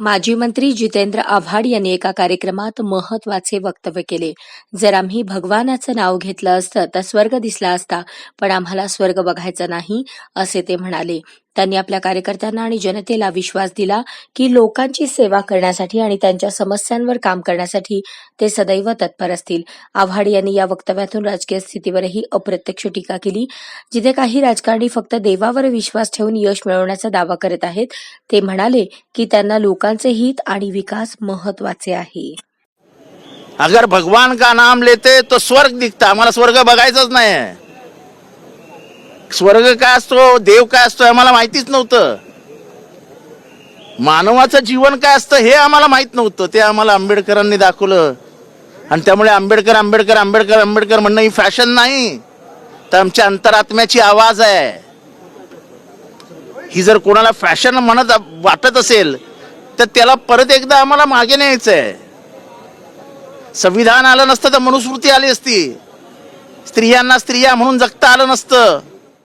माजी मंत्री जितेंद्र आव्हाड यांनी एका कार्यक्रमात महत्वाचे वक्तव्य केले. जर आम्ही भगवानाचं नाव घेतलं असतं तर स्वर्ग दिसला असता, पण आम्हाला स्वर्ग बघायचा नाही, असे ते म्हणाले. त्यांनी आपल्या कार्यकर्त्यांना आणि जनतेला विश्वास दिला की लोकांची सेवा करण्यासाठी आणि त्यांच्या समस्यांवर काम करण्यासाठी ते सदैव तत्पर असतील. आव्हाड यांनी या वक्तव्यातून राजकीय स्थितीवरही अप्रत्यक्ष टीका केली. जिथे काही राजकारणी फक्त देवावर विश्वास ठेवून यश मिळवण्याचा दावा करत आहेत, ते म्हणाले की त्यांना लोकांचे हित आणि विकास महत्वाचे आहे. अगर भगवान का नाम लेते तो स्वर्ग दिखता. आम्हाला स्वर्ग बघायचंच नाही. स्वर्ग काय असतो, देव काय असतो आम्हाला माहितीच नव्हतं. मानवाचं जीवन काय असतं हे आम्हाला माहित नव्हतं. ते आम्हाला आंबेडकरांनी दाखवलं. आणि त्यामुळे आंबेडकर आंबेडकर आंबेडकर आंबेडकर म्हणणं ही फॅशन नाही, तर आमच्या अंतरात्म्याची आवाज आहे. ही जर कोणाला फॅशन म्हणत वाटत असेल तर त्याला परत एकदा आम्हाला मागे न्यायचंय. संविधान आलं नसतं तर मनुस्मृती आली असती. स्त्रियांना स्त्रिया म्हणून जगता आलं नसतं.